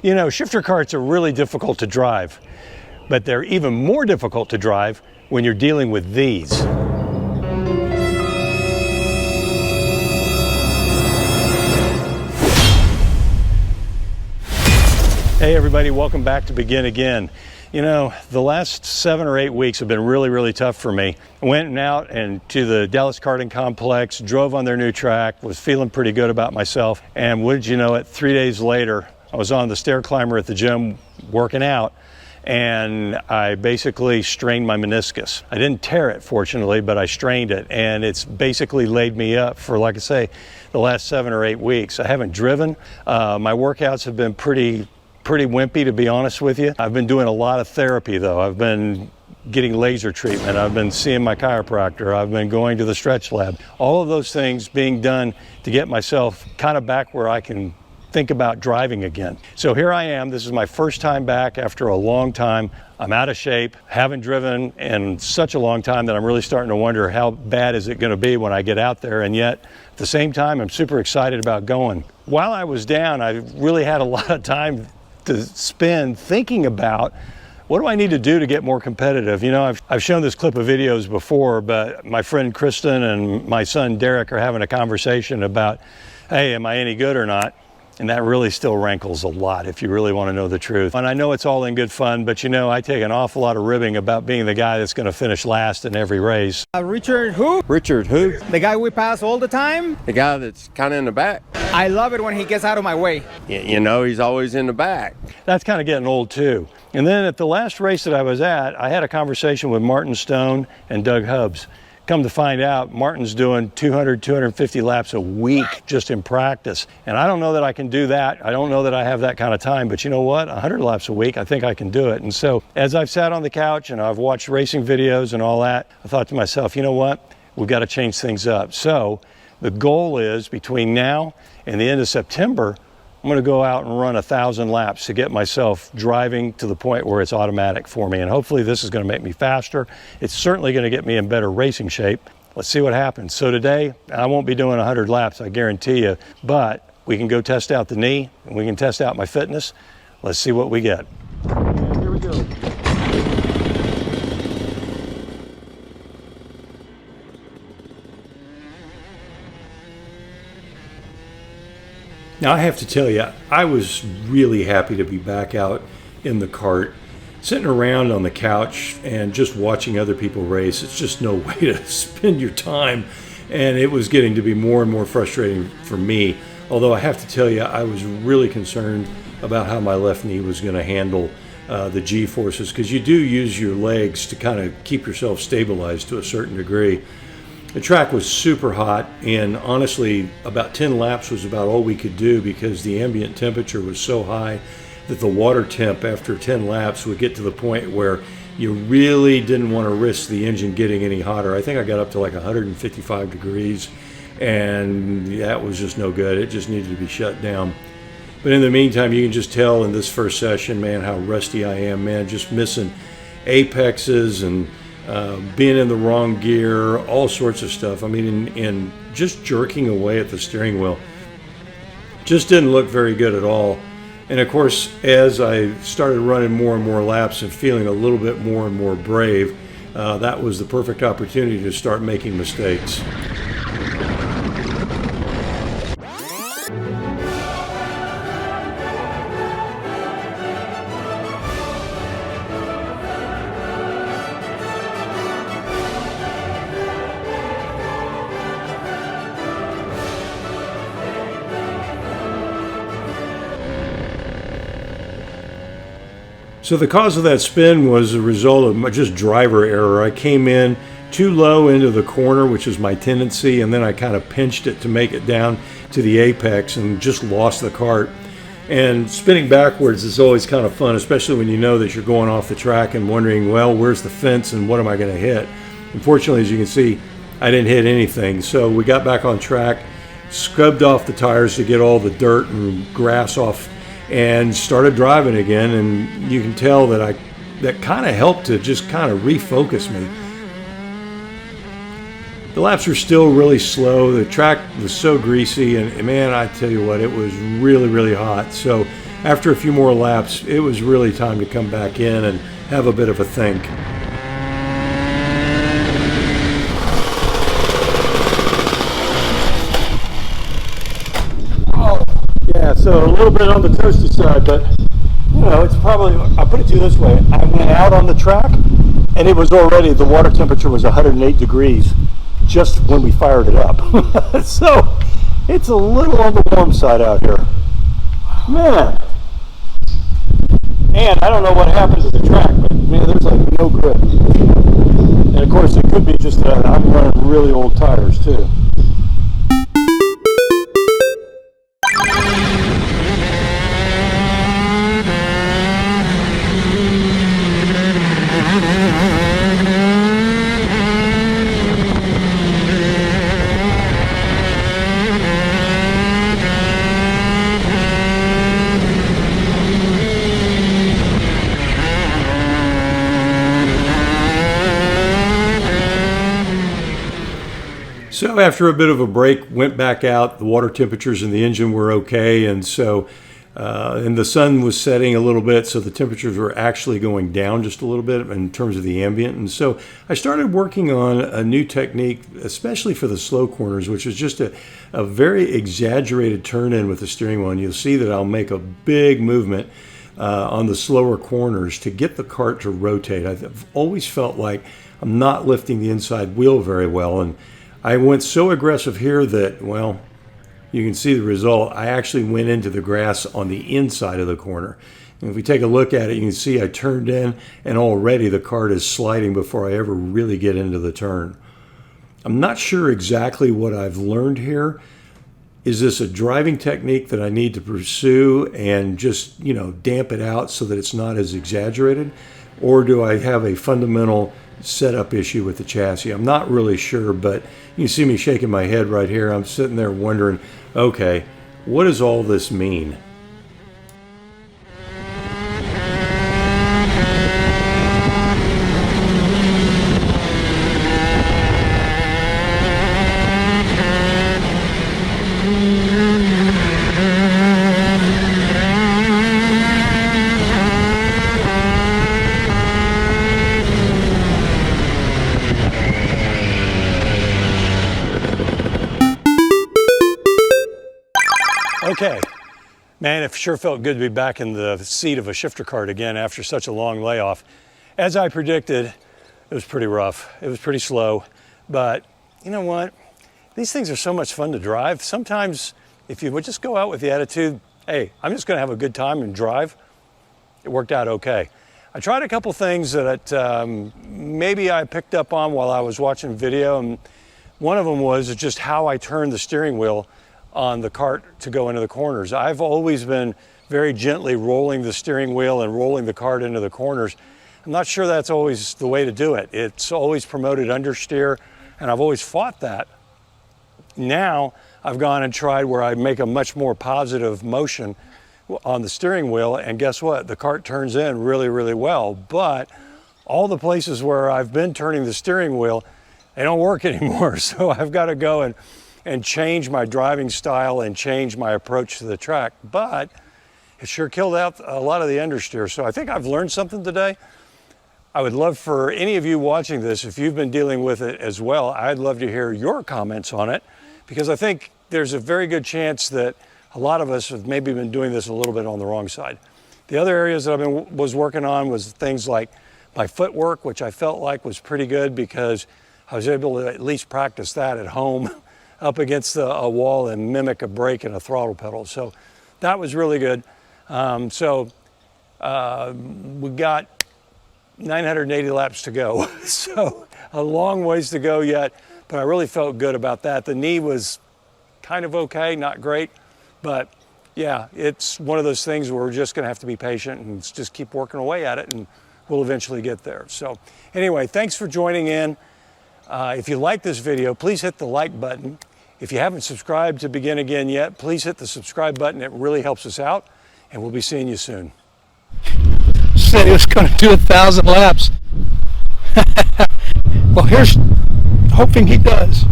You know, shifter karts are really difficult to drive, but they're even more difficult to drive when you're dealing with these. Hey everybody, welcome back to Begin Again. You know, the last 7 or 8 weeks have been really tough for me. I went out and to the Dallas Karting Complex, drove on their new track, was feeling pretty good about myself, and wouldn't you know it, 3 days later, I was on the stair climber at the gym working out, and I basically strained my meniscus. I didn't tear it, fortunately, but I strained it, and it's basically laid me up for, like I say, the last 7 or 8 weeks. I haven't driven. My workouts have been pretty wimpy, to be honest with you. I've been doing a lot of therapy though. I've been getting laser treatment. I've been seeing my chiropractor. I've been going to the stretch lab. All of those things being done to get myself kind of back where I can think about driving again. So here I am. This is my first time back after a long time. I'm out of shape, haven't driven in such a long time that I'm really starting to wonder how bad is it going to be when I get out there, and yet at the same time I'm super excited about going. While I was down, I really had a lot of time to spend thinking about what do I need to do to get more competitive. You know, I've shown this clip of videos before, but my friend Kristen and my son Derek are having a conversation about, hey, am I any good or not? And that really still rankles a lot if you really want to know the truth. And I know it's all in good fun, but you know, I take an awful lot of ribbing about being the guy that's going to finish last in every race. Richard who? Richard who? The guy we pass all the time? The guy that's kind of in the back. I love it when he gets out of my way. You know, he's always in the back. That's kind of getting old too. And then at the last race that I was at, I had a conversation with Martin Stone and Doug Hubbs. Come to find out, Martin's doing 200, 250 laps a week just in practice. And I don't know that I can do that. I don't know that I have that kind of time, but you know what? 100 laps a week, I think I can do it. And so as I've sat on the couch and I've watched racing videos and all that, I thought to myself, you know what? We've got to change things up. So the goal is between now and the end of September, I'm going to go out and run 1,000 laps to get myself driving to the point where it's automatic for me. And hopefully this is going to make me faster. It's certainly going to get me in better racing shape. Let's see what happens. So today, I won't be doing 100 laps, I guarantee you, but we can go test out the knee and we can test out my fitness. Let's see what we get. And here we go. Now I have to tell you, I was really happy to be back out in the kart, sitting around on the couch and just watching other people race. It's just no way to spend your time, and it was getting to be more and more frustrating for me. Although I have to tell you, I was really concerned about how my left knee was going to handle the G-forces, because you do use your legs to kind of keep yourself stabilized to a certain degree. The track was super hot, and honestly, about 10 laps was about all we could do because the ambient temperature was so high that the water temp after 10 laps would get to the point where you really didn't want to risk the engine getting any hotter. I think I got up to like 155 degrees, and that was just no good. It just needed to be shut down. But in the meantime, you can just tell in this first session, man, how rusty I am, man, just missing apexes and being in the wrong gear, all sorts of stuff. I mean, and just jerking away at the steering wheel just didn't look very good at all. And of course, as I started running more and more laps and feeling a little bit more and more brave, that was the perfect opportunity to start making mistakes. So the cause of that spin was a result of just driver error. I came in too low into the corner, which is my tendency, and then I kind of pinched it to make it down to the apex and just lost the kart. And spinning backwards is always kind of fun, especially when you know that you're going off the track and wondering, well, where's the fence and what am I going to hit? Unfortunately, as you can see, I didn't hit anything. So we got back on track, scrubbed off the tires to get all the dirt and grass off, and started driving again. And you can tell that that kind of helped to just kind of refocus me. The laps were still really slow. The track was so greasy, and man, I tell you what, it was really, really hot. So after a few more laps, it was really time to come back in and have a bit of a think. Yeah, so a little bit on the toasty side, but you know, it's probably, I'll put it to you this way, I went out on the track and it was already, the water temperature was 108 degrees just when we fired it up. So it's a little on the warm side out here. Man. And I don't know what happened to the track, but man, there's like no grip. And of course it could be just that I'm running really old tires too. So after a bit of a break, went back out, the water temperatures in the engine were okay, and so and the sun was setting a little bit, so the temperatures were actually going down just a little bit in terms of the ambient. And so I started working on a new technique, especially for the slow corners, which is just a very exaggerated turn in with the steering wheel. And you'll see that I'll make a big movement on the slower corners to get the cart to rotate. I've always felt like I'm not lifting the inside wheel very well, and I went so aggressive here that, well, you can see the result. I actually went into the grass on the inside of the corner. And if we take a look at it, you can see I turned in and already the cart is sliding before I ever really get into the turn. I'm not sure exactly what I've learned here. Is this a driving technique that I need to pursue and just, you know, damp it out so that it's not as exaggerated? Or do I have a fundamental setup issue with the chassis? I'm not really sure, but you see me shaking my head right here. I'm sitting there wondering, okay, what does all this mean? Okay, man, it sure felt good to be back in the seat of a shifter cart again after such a long layoff. As I predicted, it was pretty rough. It was pretty slow, but you know what? These things are so much fun to drive. Sometimes if you would just go out with the attitude, hey, I'm just gonna have a good time and drive, it worked out okay. I tried a couple things that maybe I picked up on while I was watching video, and one of them was just how I turned the steering wheel on the cart to go into the corners. I've always been very gently rolling the steering wheel and rolling the cart into the corners. I'm not sure that's always the way to do it. It's always promoted understeer, and I've always fought that. Now I've gone and tried where I make a much more positive motion on the steering wheel, and guess what? The cart turns in really, really well. But all the places where I've been turning the steering wheel, they don't work anymore. So I've got to go and change my driving style and change my approach to the track. But it sure killed out a lot of the understeer. So I think I've learned something today. I would love for any of you watching this, if you've been dealing with it as well, I'd love to hear your comments on it, because I think there's a very good chance that a lot of us have maybe been doing this a little bit on the wrong side. The other areas that was working on was things like my footwork, which I felt like was pretty good because I was able to at least practice that at home up against a wall and mimic a brake and a throttle pedal. So that was really good. We got 980 laps to go. So a long ways to go yet, but I really felt good about that. The knee was kind of okay, not great, but yeah, it's one of those things where we're just gonna have to be patient and just keep working away at it, and we'll eventually get there. So anyway, thanks for joining in. If you like this video, please hit the like button. If you haven't subscribed to Begin Again yet, please hit the subscribe button. It really helps us out, and we'll be seeing you soon. Said he was going to do 1,000 laps. Well, here's hoping he does.